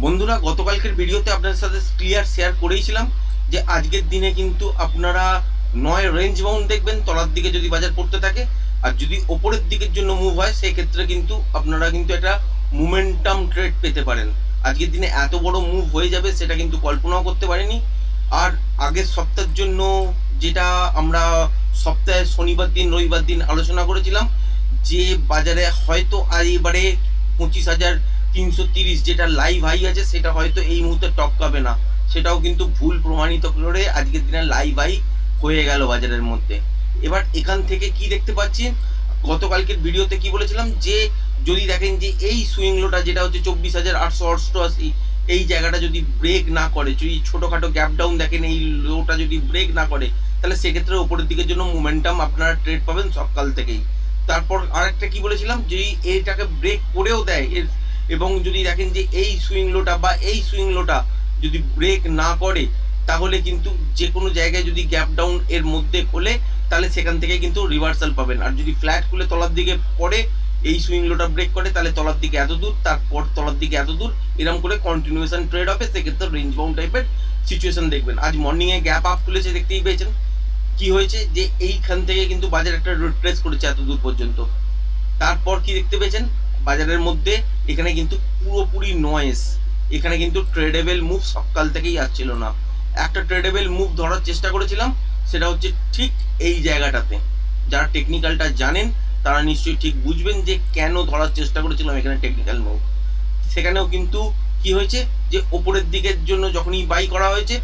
বন্ধুরা, গতকালকের ভিডিওতে আপনাদের সাথে ক্লিয়ার শেয়ার করেইছিলাম যে আজকের দিনে কিন্তু আপনারা নয় রেঞ্জ বাউন্ড দেখবেন তলার দিকে যদি বাজার পড়তে থাকে, আর যদি ওপরের দিকের জন্য মুভ হয় সেই ক্ষেত্রে কিন্তু আপনারা কিন্তু একটা মোমেন্টাম ট্রেড পেতে পারেন। আজকের দিনে এত বড় মুভ হয়ে যাবে সেটা কিন্তু কল্পনাও করতে পারিনি। আর আগের সপ্তাহের জন্য যেটা আমরা সপ্তাহে শনিবার দিন রবিবার দিন আলোচনা করেছিলাম যে বাজারে হয়তো আর এবারে 25,330 যেটা লাইভ হাই আছে সেটা হয়তো এই মুহূর্তে টপকাবে না, সেটাও কিন্তু ভুল প্রমাণিত করে আজকের দিনে লাইভ হাই হয়ে গেল বাজারের মধ্যে। এবার এখান থেকে কি দেখতে পাচ্ছি, গতকালকের ভিডিওতে কি বলেছিলাম যে যদি দেখেন যে এই সুইং লোটা যেটা হচ্ছে 24,888 এই জায়গাটা যদি ব্রেক না করে, যদি ছোটোখাটো গ্যাপ ডাউন দেখেন এই লোটা যদি ব্রেক না করে, তাহলে সেক্ষেত্রে ওপরের দিকের জন্য মোমেন্টাম আপনারা ট্রেড পাবেন সকাল থেকেই। তারপর আরেকটা কি বলেছিলাম, যদি এইটাকে ব্রেক করেও দেয় এবং যদি দেখেন যে এই সুইং লোটা বা এই সুইং লোটা যদি ব্রেক না করে, তাহলে কিন্তু যে কোনো জায়গায় যদি গ্যাপ ডাউন এর মধ্যে খোলে তাহলে সেখান থেকে কিন্তু রিভার্সাল পাবেন। আর যদি ফ্ল্যাট খুলে তলার দিকে পড়ে, এই সুইং লোটা ব্রেক করে, তাহলে তলার দিকে এত দূর, তারপর তলার দিকে এত দূর, এরকম করে কন্টিনিউশন ট্রেড হবে। সেক্ষেত্রে রেঞ্জ বাউন্ড টাইপের সিচুয়েশন দেখবেন। আজ মর্নিংয়ে গ্যাপ আপ খুলেছে, দেখতেই পেয়েছেন কি হয়েছে যে এইখান থেকে কিন্তু বাজার একটা রিট্রেস করেছে এত দূর পর্যন্ত। তারপর কি দেখতে পেয়েছেন বাজারের মধ্যে এখানে কিন্তু পুরোপুরি নয়েস, এখানে কিন্তু ট্রেডেবল মুভ সকাল থেকেই আসছিল না। একটা ট্রেডেবল মুভ ধরার চেষ্টা করেছিলাম, সেটা হচ্ছে ঠিক এই জায়গাটাতে। যারা টেকনিক্যালটা জানেন তারা নিশ্চয়ই ঠিক বুঝবেন যে কেন ধরার চেষ্টা করেছিলাম এখানে টেকনিক্যাল মুভ। সেখানেও কিন্তু কি হয়েছে যে ওপরের দিকের জন্য যখনই বাই করা হয়েছে,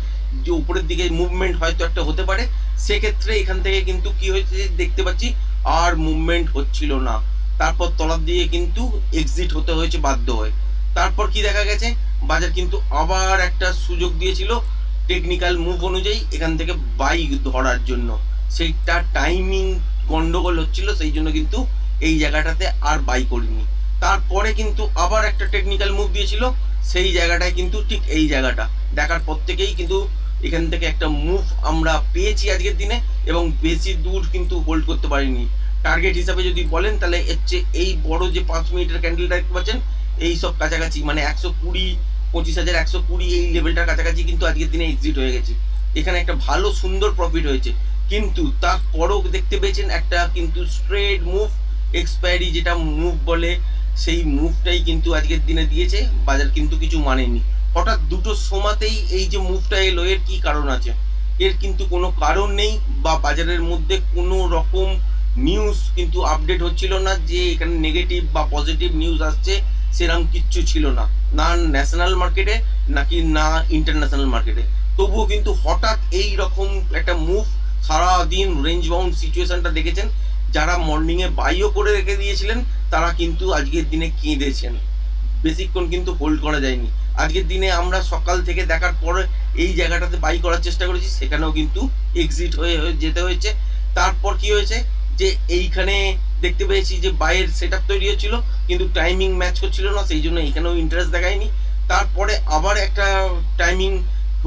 যে উপরের দিকে মুভমেন্ট হয়তো একটা হতে পারে, সেক্ষেত্রে এখান থেকে কিন্তু কি হয়েছে দেখতে পাচ্ছি আর মুভমেন্ট হচ্ছিল না। তারপর তলার দিকে কিন্তু এক্সিট হতে হয়েছে বাধ্য হয়ে। তারপর কি দেখা গেছে, বাজার কিন্তু আবার একটা সুযোগ দিয়েছিল টেকনিক্যাল মুভ অনুযায়ী এখান থেকে বাই ধরার জন্য, সেইটা টাইমিং গন্ডগোল হচ্ছিল, সেই জন্য কিন্তু এই জায়গাটাতে আর বাই করিনি। তারপরে কিন্তু আবার একটা টেকনিক্যাল মুভ দিয়েছিল, সেই জায়গাটায় কিন্তু ঠিক এই জায়গাটা দেখার পর থেকেই কিন্তু এখান থেকে একটা মুভ আমরা পেয়েছি আজকের দিনে, এবং বেশি দূর কিন্তু হোল্ড করতে পারিনি। টার্গেট হিসাবে যদি বলেন তাহলে হচ্ছে এই বড় যে 5 মিনিটের ক্যান্ডেলটা দেখতে পাচ্ছেন, এই সব কাছাকাছি মানে 120, 25,120 এই লেভেলটার কাছাকাছি কিন্তু আজকের দিনে এক্সিট হয়ে গেছে। এখানে একটা ভালো সুন্দর প্রফিট হয়েছে, কিন্তু তারপরও দেখতে পেয়েছেন একটা কিন্তু স্ট্রেট মুভ এক্সপায়ারি যেটা মুভ বলে, সেই মুভটাই কিন্তু আজকের দিনে দিয়েছে। বাজার কিন্তু কিছু মানেনি। হঠাৎ দুটো সময়তেই এই যে মুভটা এলো, এর কি কারণ আছে? এর কিন্তু কোনো কারণ নেই, বা বাজারের মধ্যে কোনো রকম নিউজ কিন্তু আপডেট হচ্ছিল না যে এখানে নেগেটিভ বা পজিটিভ নিউজ আসছে, সেরকম কিচ্ছু ছিল না, না ন্যাশনাল মার্কেটে নাকি না ইন্টারন্যাশনাল মার্কেটে। তবুও কিন্তু হঠাৎ এই রকম একটা মুভ, সারাদিন রেঞ্জ বাউন্ড সিচুয়েশনটা দেখেছেন। যারা মর্নিংয়ে বাইও করে রেখে দিয়েছিলেন তারা কিন্তু আজকের দিনে কেঁদেছেন, বেশিক্ষণ কিন্তু হোল্ড করা যায়নি। আজকের দিনে আমরা সকাল থেকে দেখার পরে এই জায়গাটাতে বাই করার চেষ্টা করেছি, সেখানেও কিন্তু এক্সিট হয়ে যেতে হয়েছে। তারপর কি হয়েছে যে এইখানে দেখতে পেয়েছি যে বাইয়ের সেট আপ তৈরি হচ্ছিল, কিন্তু টাইমিং ম্যাচ করছিল না, সেই জন্য এখানেও ইন্টারেস্ট দেখায়নি। তারপরে আবার একটা টাইমিং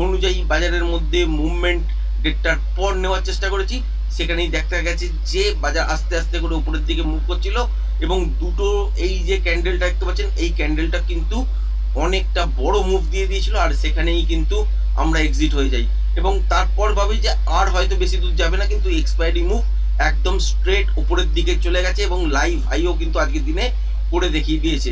অনুযায়ী বাজারের মধ্যে মুভমেন্ট ডেটটার পর নেওয়ার চেষ্টা করেছি, সেখানেই দেখা গেছে যে বাজার আস্তে আস্তে করে উপরের দিকে মুভ করছিল, এবং দুটো এই যে ক্যান্ডেলটা দেখতে পাচ্ছেন এই ক্যান্ডেলটা কিন্তু অনেকটা বড় মুভ দিয়ে দিয়েছিল, আর সেখানেই কিন্তু আমরা এক্সিট হয়ে যাই। এবং তারপর ভাবি যে আর হয়তো বেশি দূর যাবে না, কিন্তু এক্সপায়ারি মুভ একদম স্ট্রেট উপরের দিকে চলে গেছে, এবং লাইভ হাইও কিন্তু আজকের দিনে করে দেখিয়ে দিয়েছে।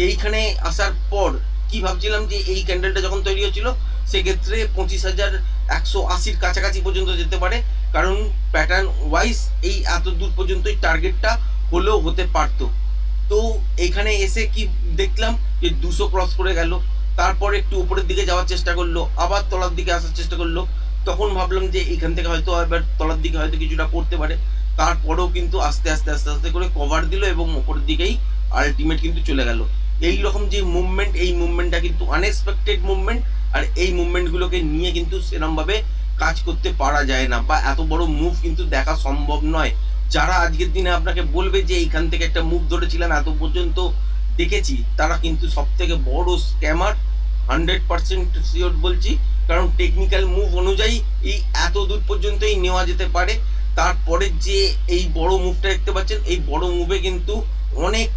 এইখানে আসার পর কি ভাবছিলাম যে এই ক্যান্ডেলটা যখন তৈরি হচ্ছিল সেক্ষেত্রে 25,180 কাছাকাছি পর্যন্ত যেতে পারে, কারণ প্যাটার্ন ওয়াইজ এই এত দূর পর্যন্তই টার্গেটটা হলেও হতে পারতো। তো এখানে এসে কি দেখলাম যে 200 ক্রস করে গেল, তারপর একটু উপরের দিকে যাওয়ার চেষ্টা করলো, আবার তলার দিকে আসার চেষ্টা করলো। তখন ভাবলাম যে এখান থেকে হয়তো এবার তলার দিকে হয়তো কিছুটা পড়তে পারে। তারপরেও কিন্তু আস্তে আস্তে আস্তে আস্তে করে কভার দিল, এবং উপরের দিকেই আলটিমেট কিন্তু চলে গেল। এই রকম যে মুভমেন্ট, এই মুভমেন্টটা কিন্তু আনএক্সপেক্টেড মুভমেন্ট, আর এই মুভমেন্টগুলোকে নিয়ে কিন্তু সেরকমভাবে কাজ করতে পারা যায় না, বা এত বড় মুভ কিন্তু দেখা সম্ভব নয়। যারা আজকের দিনে আপনাকে বলবে যে এইখান থেকে একটা মুভ ধরেছিলাম এত পর্যন্ত দেখেছি, তারা কিন্তু সব থেকে বড় স্ক্যামার, 100% শিওর বলছি। কারণ টেকনিক্যাল মুভ অনুযায়ী এই এত দূর পর্যন্তই নেওয়া যেতে পারে। তারপরে যে এই বড় মুভটা দেখতে পাচ্ছেন, এই বড় মুভে কিন্তু অনেক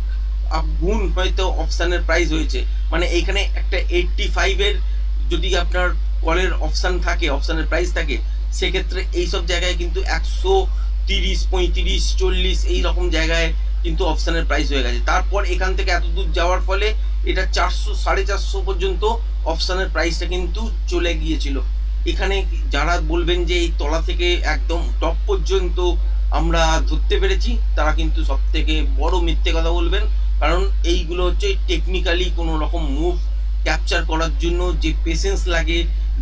গুণ হয়তো অপশানের প্রাইস হয়েছে, মানে এইখানে একটা 85-এর যদি আপনার কলের অপশান থাকে, অপশানের প্রাইস থাকে, সেক্ষেত্রে এইসব জায়গায় কিন্তু 130, 35, 40 এই রকম জায়গায় কিন্তু অপশানের প্রাইস হয়ে গেছে। তারপর এখান থেকে এত দূর যাওয়ার ফলে এটা 400, 450 পর্যন্ত অপশানের প্রাইসটা কিন্তু চলে গিয়েছিল। এখানে যারা বলবেন যে এই তলা থেকে একদম টপ পর্যন্ত আমরা ধরতে পেরেছি, তারা কিন্তু সব থেকে বড় মিথ্যে কথা বলবেন। কারণ এইগুলো হচ্ছে টেকনিক্যালি কোনো রকম মুভ ক্যাপচার করার জন্য যে পেশেন্স লাগে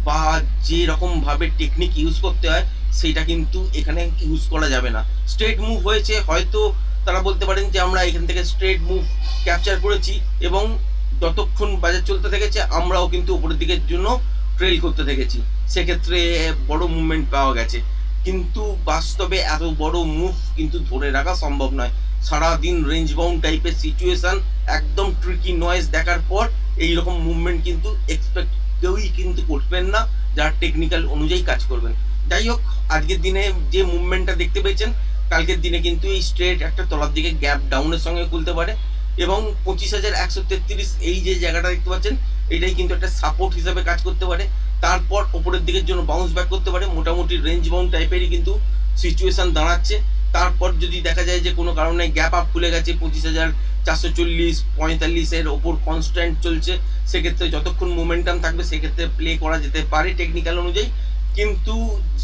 বা যে রকমভাবে টেকনিক ইউজ করতে হয়, সেইটা কিন্তু এখানে ইউজ করা যাবে না। স্ট্রেট মুভ হয়েছে, হয়তো তারা বলতে পারেন যে আমরা এখান থেকে স্ট্রেট মুভ ক্যাপচার করেছি এবং যতক্ষণ বাজার চলতে থেকেছে আমরাও কিন্তু উপরের দিকের জন্য ট্রেল করতে থেকেছি, সেক্ষেত্রে বড় মুভমেন্ট পাওয়া গেছে। কিন্তু বাস্তবে এত বড় মুভ কিন্তু ধরে রাখা সম্ভব নয়। সারাদিন রেঞ্জ বাউন্ড টাইপের সিচুয়েশন, একদম ট্রিকি নয়েজ দেখার পর এইরকম মুভমেন্ট কিন্তু এক্সপেক্ট কেউই কিন্তু করবেন না যারা টেকনিক্যাল অনুযায়ী কাজ করবেন। যাই হোক, আজকের দিনে যে মুভমেন্টটা দেখতে পেয়েছেন, কালকের দিনে কিন্তু এই স্ট্রেট একটা তলার দিকে গ্যাপ ডাউনের সঙ্গে খুলতে পারে এবং 25,133 এই যে জায়গাটা দেখতে পাচ্ছেন, এটাই কিন্তু একটা সাপোর্ট হিসাবে কাজ করতে পারে। তারপর ওপরের দিকের জন্য বাউন্স ব্যাক করতে পারে, মোটামুটি রেঞ্জ বাউন্ড টাইপেরই কিন্তু সিচুয়েশন দাঁড়াচ্ছে। তারপর যদি দেখা যায় যে কোনো কারণে গ্যাপ আপ খুলে গেছে 25,440, 45-এর ওপর কনস্ট্যান্ট চলছে, সেক্ষেত্রে যতক্ষণ মোমেন্টাম থাকবে সেক্ষেত্রে প্লে করা যেতে পারে টেকনিক্যাল অনুযায়ী। কিন্তু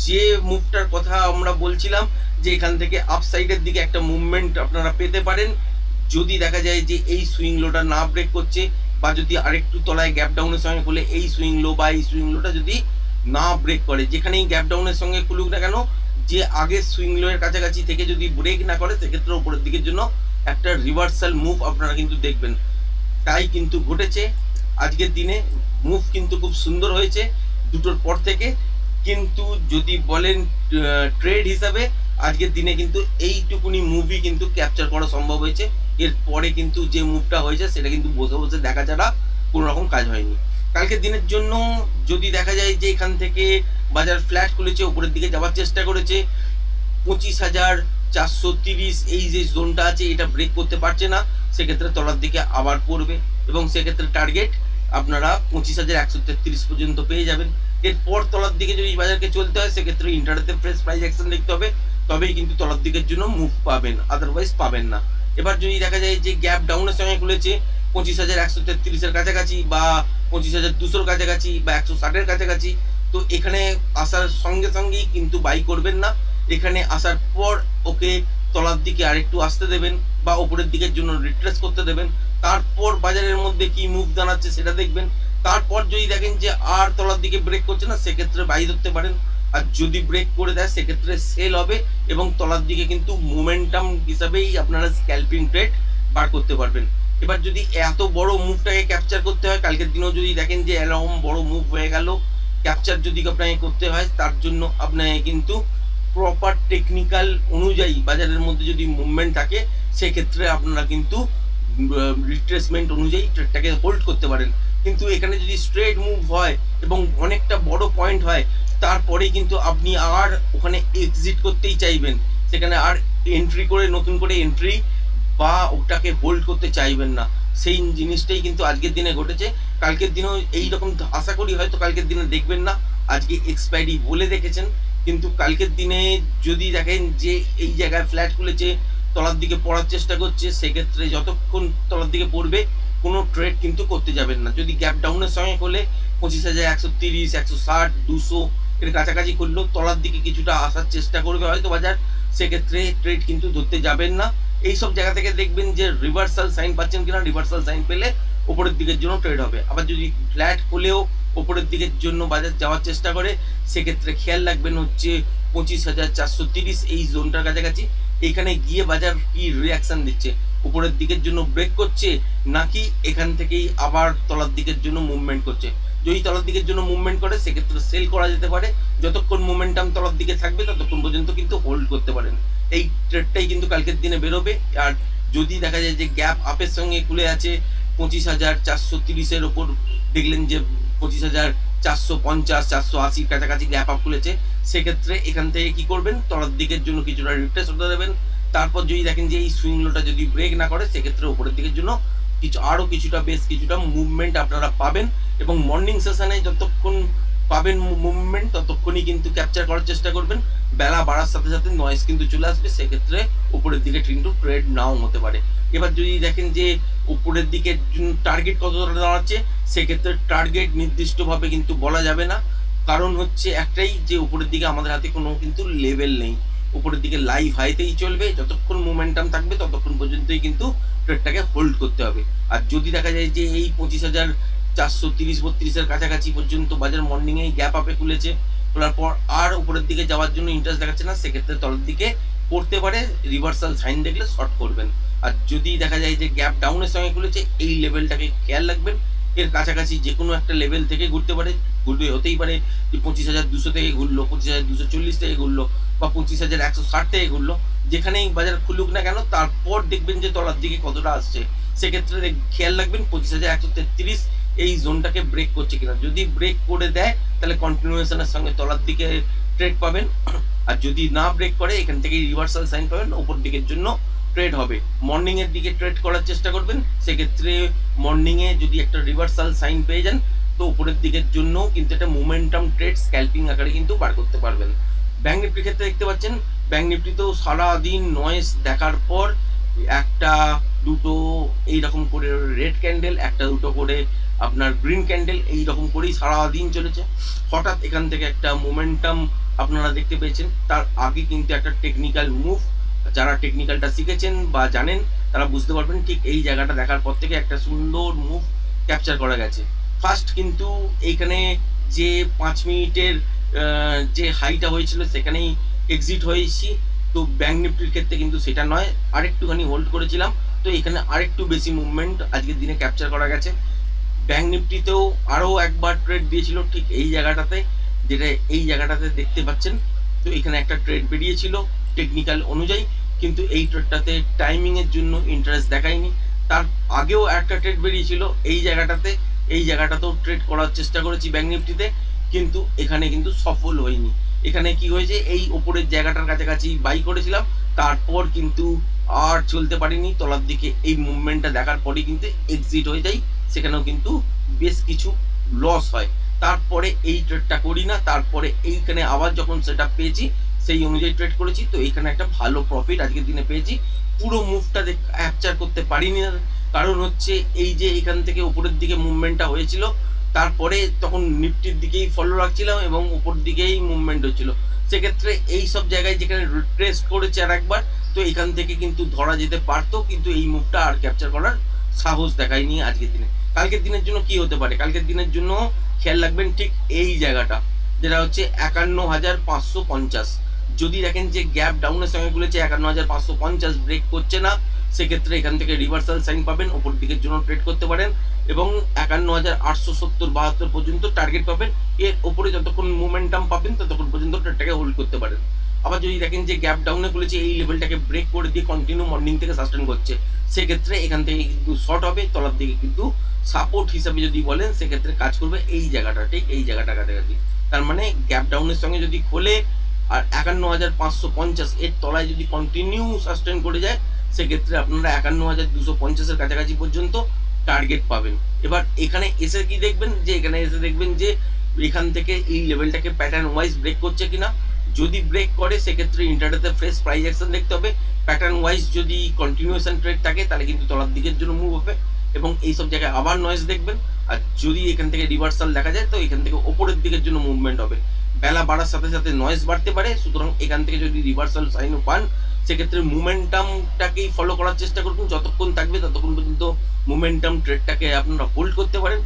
যে মুভটার কথা আমরা বলছিলাম যে এখান থেকে আপসাইডের দিকে একটা মুভমেন্ট আপনারা পেতে পারেন, যদি দেখা যায় যে এই সুইং লোটা না ব্রেক করছে বা যদি আরেকটু তলায় গ্যাপ ডাউনের সঙ্গে খুলে এই সুইং লো বা এই সুইং লোটা যদি না ব্রেক করে, যেখানেই গ্যাপ ডাউনের সঙ্গে খুলুক না কেন, যে আগের সুইং লো এর কাছাকাছি থেকে যদি ব্রেক না করে, সেক্ষেত্রে উপরের দিকের জন্য একটা রিভার্সাল মুভ আপনারা কিন্তু দেখবেন। তাই কিন্তু ঘটেছে আজকের দিনে, মুভ কিন্তু খুব সুন্দর হয়েছে দুটোর পর থেকে। কিন্তু যদি বলেন ট্রেড হিসাবে, আজকের দিনে কিন্তু এইটুকুনি মুভই কিন্তু ক্যাপচার করা সম্ভব হয়েছে। এর পরে কিন্তু যে মুভটা হয়েছে সেটা কিন্তু বসে বসে দেখা ছাড়া কোনো রকম কাজ হয়নি। কালকের দিনের জন্য যদি দেখা যায় যে এখান থেকে বাজার ফ্ল্যাট খুলেছে, উপরের দিকে যাওয়ার চেষ্টা করেছে, 25,430 এই যে জোনটা আছে এটা ব্রেক করতে পারছে না, সেক্ষেত্রে তলার দিকে আবার পড়বে এবং সেক্ষেত্রে টার্গেট আপনারা 25,133 পর্যন্ত পেয়ে যাবেন। এরপর তলার দিকে যদি বাজারকে চলতে হয়, সেক্ষেত্রে ইন্টারডেতে ফ্রেশ প্রাইস অ্যাকশন দেখতে হবে, তবেই কিন্তু তলার দিকের জন্য মুভ পাবেন, আদারওয়াইজ পাবেন না। এবার যদি দেখা যায় যে গ্যাপ ডাউনের সঙ্গে খুলেছে 25,133-এর কাছাকাছি বা 25,200-র কাছাকাছি বা 160-এর কাছাকাছি, তো এখানে আসার সঙ্গে সঙ্গেই কিন্তু বাই করবেন না। এখানে আসার পর ওকে তলার দিকে আরেকটু আসতে দেবেন বা ওপরের দিকের জন্য রিট্রেস করতে দেবেন, তারপর বাজারের মধ্যে কি মুভ দাঁড়াচ্ছে সেটা দেখবেন। তারপর যদি দেখেন যে আর তলার দিকে ব্রেক করছে না, সেক্ষেত্রে বাই ধরতে পারেন। আর যদি ব্রেক করে দেয় সেক্ষেত্রে সেল হবে এবং তলার দিকে কিন্তু মোমেন্টাম হিসাবেই আপনারা স্ক্যালপিং ট্রেড বার করতে পারবেন। এবার যদি এত বড় মুভটাকে ক্যাপচার করতে হয়, কালকের দিনেও যদি দেখেন যে এরকম বড় মুভ হয়ে গেল, ক্যাপচার যদি আপনাকে করতে হয়, তার জন্য আপনাকে কিন্তু প্রপার টেকনিক্যাল অনুযায়ী বাজারের মধ্যে যদি মুভমেন্ট থাকে, সেক্ষেত্রে আপনারা কিন্তু রিট্রেসমেন্ট অনুযায়ী ট্রেডটাকে হোল্ড করতে পারেন। কিন্তু এখানে যদি স্ট্রেট মুভ হয় এবং অনেকটা বড় পয়েন্ট হয়, তারপরেই কিন্তু আপনি আর ওখানে এক্সিট করতেই চাইবেন, সেখানে আর এন্ট্রি করে নতুন করে এন্ট্রি বা ওটাকে হোল্ড করতে চাইবেন না। সেই জিনিসটাই কিন্তু আজকের দিনে ঘটেছে। কালকের দিনেও এইরকম আশা করি হয়তো কালকের দিনে দেখবেন না, আজকে এক্সপায়ারি বলে দেখেছেন। কিন্তু কালকের দিনে যদি দেখেন যে এই জায়গায় ফ্ল্যাট খুলেছে, তলার দিকে পড়ার চেষ্টা করছে, সেক্ষেত্রে যতক্ষণ তলার দিকে পড়বে কোনো ট্রেড কিন্তু করতে যাবেন না। যদি গ্যাপ ডাউনের সঙ্গে করলে 25,130, 160, 200 এর কাছাকাছি করলেও তলার দিকে কিছুটা আসার চেষ্টা করবে হয়তো বাজার, সেক্ষেত্রে ট্রেড কিন্তু ধরতে যাবেন না। এইসব জায়গা থেকে দেখবেন যে রিভার্সাল সাইন পাচ্ছেন কিনা, রিভার্সাল সাইন পেলে ওপরের দিকের জন্য ট্রেড হবে। আবার যদি ফ্ল্যাট হলেও ওপরের দিকের জন্য বাজার যাওয়ার চেষ্টা করে, সেক্ষেত্রে খেয়াল রাখবেন হচ্ছে 25,430 এই জোনটার কাছাকাছি, এখানে গিয়ে বাজার কি রিয়াকশন দিচ্ছে, উপরের দিকের জন্য ব্রেক করছে নাকি এখান থেকেই আবার তলার দিকের জন্য মুভমেন্ট করছে। যদি তলার দিকের জন্য মুভমেন্ট করে, সেক্ষেত্রে সেল করা যেতে পারে। যতক্ষণ মোমেন্টাম তলার দিকে থাকবে ততক্ষণ পর্যন্ত কিন্তু হোল্ড করতে পারেন। এই ট্রেডটাই কিন্তু কালকের দিনে বেরোবে। আর যদি দেখা যায় যে গ্যাপ আপের সঙ্গে খুলে আছে 25,430-এর ওপর, দেখলেন যে 25,450, 480 কাছাকাছি গ্যাপ আপ খুলেছে, সেক্ষেত্রে এখান থেকে কি করবেন, তলার দিকের জন্য কিছুটা রিট্রেস হতে দেবেন। তারপর যদি দেখেন যে এই সুইং লোটা যদি ব্রেক না করে সেক্ষেত্রে উপরের দিকের জন্য বেশ কিছুটা মুভমেন্ট আপনারা পাবেন, এবং মর্নিং সেশনে যতক্ষণ পাবেন মুভমেন্ট ততক্ষণই কিন্তু ক্যাপচার করার চেষ্টা করবেন। বেলা বাড়ার সাথে সাথে নয়েজ কিন্তু চলে আসবে, সেক্ষেত্রে উপরের দিকে কিন্তু ট্রেড নাও হতে পারে। এবার যদি দেখেন যে উপরের দিকে টার্গেট কতটা দাঁড়াচ্ছে, সেক্ষেত্রে টার্গেট নির্দিষ্টভাবে কিন্তু বলা যাবে না, কারণ হচ্ছে একটাই যে উপরের দিকে আমাদের হাতে কোনো কিন্তু লেভেল নেই। উপরের দিকে লাইভ হাইতেই চলবে, যতক্ষণ মোমেন্টাম থাকবে ততক্ষণ পর্যন্তই কিন্তু ট্রেডটাকে হোল্ড করতে হবে। আর যদি দেখা যায় যে এই 25,430-32-এর কাছাকাছি পর্যন্ত বাজার মর্নিংয়ে গ্যাপ আপে খুলেছে, খোলার পর আর উপরের দিকে যাওয়ার জন্য ইন্টারেস্ট দেখাচ্ছে না, সেক্ষেত্রে তলের দিকে পড়তে পারে, রিভার্সাল সাইন দেখলে শর্ট করবেন। আর যদি দেখা যায় যে গ্যাপ ডাউনের সঙ্গে খুলেছে, এই লেভেলটাকে খেয়াল রাখবেন, এর কাছাকাছি যে কোনো একটা লেভেল থেকে ঘুরতে পারে, হতেই পারে যে 25,200 থেকে ঘুরলো, 25,240 থেকে ঘুরলো, বা 25,160 থেকে ঘুরলো, যেখানেই বাজার খুলুক না কেন তারপর দেখবেন যে তলার দিকে কতটা আসছে। সেক্ষেত্রে খেয়াল রাখবেন 25,133 এই জোনটাকে ব্রেক করছে কিনা। যদি ব্রেক করে দেয় তাহলে কন্টিনিউয়েশনের সঙ্গে তলার দিকে ট্রেড পাবেন, আর যদি না ব্রেক করে এখান থেকে রিভার্সাল সাইন পাবেন, উপর দিকের জন্য ট্রেড হবে। মর্নিং এর দিকে ট্রেড করার চেষ্টা করবেন, সেক্ষেত্রে মর্নিং এ যদি একটা রিভার্সাল সাইন পেয়ে যান তো উপরের দিকের জন্য কিন্তু একটা মোমেন্টাম ট্রেড স্ক্যাল্পিং আকারে কিন্তু বার করতে পারবেন। ব্যাংক নিফটির ক্ষেত্রে দেখতে পাচ্ছেন, ব্যাংক নিফটিতেও সারাদিন নয়েজ দেখার পর একটা দুটো এইরকম করে রেড ক্যান্ডেল, একটা দুটো করে আপনার গ্রিন ক্যান্ডেল, এইরকম করেই সারাদিন চলেছে। হঠাৎ এখান থেকে একটা মোমেন্টাম আপনারা দেখতে পেয়েছেন, তার আগে কিন্তু একটা টেকনিক্যাল মুভ, যারা টেকনিক্যালটা শিখেছেন বা জানেন তারা বুঝতে পারবেন, ঠিক এই জায়গাটা দেখার পর থেকে একটা সুন্দর মুভ ক্যাপচার করা গেছে। ফার্স্ট কিন্তু এইখানে যে 5 মিনিটের যে হাইটা হয়েছিল সেখানেই এক্সিট হয়েছি, তো ব্যাংক নিফটির ক্ষেত্রে কিন্তু সেটা নয়, আরেকটুখানি হোল্ড করেছিলাম, তো এখানে আরেকটু বেশি মুভমেন্ট আজকের দিনে ক্যাপচার করা গেছে। ব্যাংক নিফটিতেও আরও একবার ট্রেড দিয়েছিল ঠিক এই জায়গাটাতে, যেটা এই জায়গাটাতে দেখতে পাচ্ছেন, তো এখানে একটা ট্রেড বেরিয়েছিল টেকনিক্যাল অনুযায়ী, কিন্তু এই ট্রেডটাতে টাইমিংয়ের জন্য ইন্টারেস্ট দেখায়নি। তার আগেও একটা ট্রেড বেরিয়েছিল এই জায়গাটাতে, এই জায়গাটাতেও ট্রেড করার চেষ্টা করেছি ব্যাংক নিফটিতে, কিন্তু এখানে কিন্তু সফল হয়নি। এখানে কি হয়েছে, এই ওপরের জায়গাটার কাছাকাছি বাই করেছিলাম, তারপর কিন্তু আর চলতে পারিনি, তলার দিকে এই মুভমেন্টটা দেখার পরে কিন্তু এক্সিট হয়ে যায়, সেখানেও কিন্তু বেশ কিছু লস হয়। তারপরে এই ট্রেডটা করি না, তারপরে এইখানে আবার যখন সেটা পেয়েছি সেই অনুযায়ী ট্রেড করেছি, তো এখানে একটা ভালো প্রফিট আজকের দিনে পেয়েছি। পুরো মুভটা ক্যাপচার করতে পারিনি, কারণ হচ্ছে এই যে এখান থেকে উপরের দিকে মুভমেন্টটা হয়েছিল, তারপরে তখন নিফটির দিকেই ফলো রাখছিলাম এবং উপর দিকেই মুভমেন্ট হচ্ছিল, সেক্ষেত্রে এই সব জায়গায় যেখানে রিট্রেস করেছে আর একবার, তো এখান থেকে কিন্তু ধরা যেতে পারতো, কিন্তু এই মুভটা আর ক্যাপচার করার সাহস দেখায়নি আজকের দিনে। কালকের দিনের জন্য কি হতে পারে, কালকের দিনের জন্য খেয়াল রাখবেন ঠিক এই জায়গাটা, যেটা হচ্ছে 51,550। যদি দেখেন যে গ্যাপ ডাউনের সঙ্গে খুলেছে 51,550 ব্রেক করছে না, সেক্ষেত্রে এখান থেকে রিভার্সাল সাইন পাবেন, ওপর দিকের জন্য ট্রেড করতে পারেন, এবং 51,870-72 পর্যন্ত টার্গেট পাবেন। এর ওপরে যতক্ষণ মোমেন্টাম পাবেন ততক্ষণ পর্যন্ত ট্রেডটাকে হোল্ড করতে পারেন। আবার যদি দেখেন যে গ্যাপ ডাউনে খুলেছে, এই লেভেলটাকে ব্রেক করে দিয়ে কন্টিনিউ মর্নিং থেকে সাস্টেন করছে, সেক্ষেত্রে এখান থেকে কিন্তু শর্ট হবে, তলার দিকে কিন্তু সাপোর্ট হিসাবে যদি বলেন সেক্ষেত্রে কাজ করবে এই জায়গাটা, ঠিক এই জায়গাটা কাছাকাছি। তার মানে গ্যাপ ডাউনের সঙ্গে যদি খোলে আর 51,550 এর তলায় যদি কন্টিনিউ সাস্টেন করে যায়, সেক্ষেত্রে আপনারা 51,250-এর কাছাকাছি পর্যন্ত টার্গেট পাবেন। এবার এখানে এসে কি দেখবেন, যে এখানে এসে দেখবেন যে এখান থেকে এই লেভেলটাকে প্যাটার্ন ওয়াইজ ব্রেক করছে কিনা। যদি ব্রেক করে সেক্ষেত্রে ইন্টারডেতে ফ্রেশ প্রাইস অ্যাকশন দেখতে হবে। প্যাটার্ন ওয়াইজ যদি কন্টিনিউয়েশন ট্রেড থাকে তাহলে কিন্তু তলার দিকের জন্য মুভ হবে, এবং এই সব জায়গায় আবার নয়েজ দেখবেন। আর যদি এখান থেকে রিভার্সাল দেখা যায় তো এখান থেকে ওপরের দিকের জন্য মুভমেন্ট হবে। বেলা বাড়ার সাথে সাথে নয়েজ বাড়তে পারে, সুতরাং এখান থেকে যদি রিভার্সাল সাইনও পান সেক্ষেত্রে মোমেন্টামটাকেই ফলো করার চেষ্টা করবেন, যতক্ষণ থাকবে ততক্ষণ পর্যন্ত মোমেন্টাম ট্রেডটাকে আপনারা হোল্ড করতে পারেন।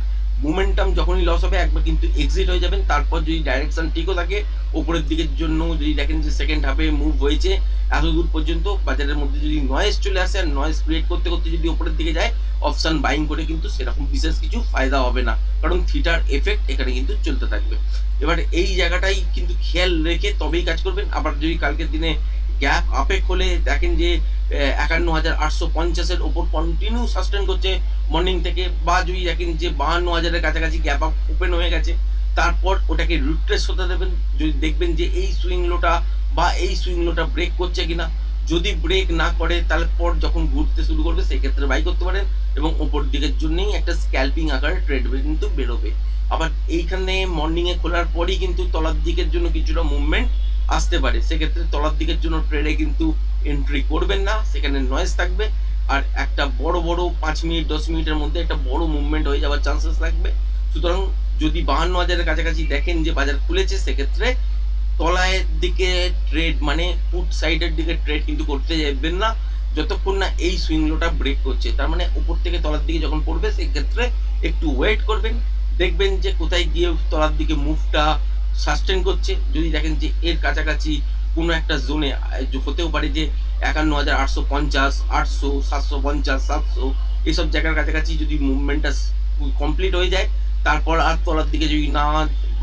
মোমেন্টাম যখনই লস হবে একবার কিন্তু এক্সিট হয়ে যাবেন। তারপর যদি ডাইরেকশন ঠিকও থাকে উপরের দিকের জন্য, যদি দেখেন যে সেকেন্ড হাফে মুভ হয়েছে এত দূর পর্যন্ত, বাজারের মধ্যে যদি নয়েজ চলে আসে আর নয়েজ ক্রিয়েট করতে করতে যদি উপরের দিকে যায়, অপশন বাইং করে কিন্তু সেরকম বিশেষ কিছু ফায়দা হবে না, কারণ থিটার এফেক্ট এখানে কিন্তু চলতে থাকবে। এবার এই জায়গাটাই কিন্তু খেয়াল রেখে তবেই কাজ করবেন। আবার যদি কালকের দিনে গ্যাপ আপে খোলে দেখেন যে 51,850-এর ওপর কন্টিনিউ সাস্টেন করছে মর্নিং থেকে, বা যদি দেখেন যে 52,000-এর কাছাকাছি গ্যাপ আপ ওপেন হয়ে গেছে, তারপর ওটাকে রিট্রেস হতে দেবেন। যদি দেখবেন যে এই সুইং লোটা বা এই সুইং লোটা ব্রেক করছে কিনা, যদি ব্রেক না করে তারপর যখন ঘুরতে শুরু করবে সেক্ষেত্রে বাই করতে পারেন, এবং ওপর দিকের জন্যই একটা স্ক্যাল্পিং আকারে ট্রেড কিন্তু বেরোবে। আবার এইখানে মর্নিংয়ে খোলার পরই কিন্তু তলার দিকের জন্য কিছুটা মুভমেন্ট আসতে পারে, সেক্ষেত্রে তলার দিকের জন্য ট্রেডে কিন্তু এন্ট্রি করবেন না, সেখানে নয়েজ থাকবে। আর একটা বড় 5 মিনিট 10 মিনিটের মধ্যে একটা বড় মুভমেন্ট হয়ে যাওয়ার চান্সেস থাকবে। সুতরাং যদি 52,000-এর কাছাকাছি দেখেন যে বাজার খুলেছে, সেক্ষেত্রে তলায়ের দিকে ট্রেড মানে পুট সাইডের দিকে ট্রেড কিন্তু করতে যাবেন না যতক্ষণ না এই সুইং লোটা ব্রেক করছে। তার মানে উপর থেকে তলার দিকে যখন পড়বে সেক্ষেত্রে একটু ওয়েট করবেন, দেখবেন যে কোথায় গিয়ে তলার দিকে মুভটা সাস্টেন করছে। যদি দেখেন যে এর কাছাকাছি কোনো একটা জোনে হতেও পারে যে 51,850, 800, 750, 700 এইসব জায়গার কাছাকাছি যদি মুভমেন্টটা কমপ্লিট হয়ে যায়, তারপর আর তলার দিকে যদি না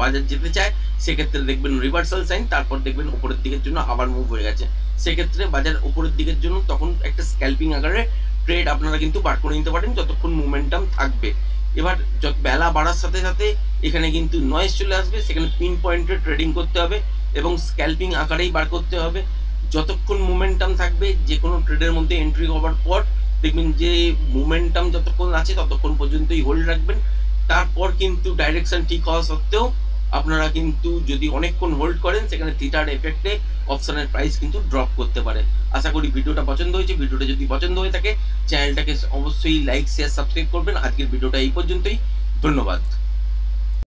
বাজার যেতে চায়, সেক্ষেত্রে দেখবেন রিভার্সাল সাইন, তারপর দেখবেন উপরের দিকের জন্য আবার মুভ হয়ে গেছে। সেক্ষেত্রে বাজার উপরের দিকের জন্য তখন একটা স্ক্যাল্পিং আকারে ট্রেড আপনারা কিন্তু বার করে নিতে পারেন যতক্ষণ মোমেন্টাম থাকবে। এবার যত বেলা বাড়ার সাথে সাথে এখানে কিন্তু নয়েজ চলে আসবে, সেখানে পিন পয়েন্টে ট্রেডিং করতে হবে এবং স্ক্যাল্পিং আকারেই বার করতে হবে। যতক্ষণ মোমেন্টাম থাকবে যে কোনো ট্রেডের মধ্যে এন্ট্রি হওয়ার পর দেখবেন যে মোমেন্টাম যতক্ষণ আছে ততক্ষণ পর্যন্তই হোল্ড রাখবেন। তারপর কিন্তু ডাইরেকশন ঠিক হওয়া সত্ত্বেও আপনারা কিন্তু যদি অনেকক্ষণ হোল্ড করেন, সেখানে থিটার এফেক্টে অপশনের প্রাইস কিন্তু ড্রপ করতে পারে। আশা করি ভিডিওটা পছন্দ হয়েছে। ভিডিওটা যদি পছন্দ হয়ে থাকে চ্যানেলটাকে অবশ্যই লাইক শেয়ার সাবস্ক্রাইব করবেন। আজকের ভিডিওটা এই পর্যন্তই, ধন্যবাদ।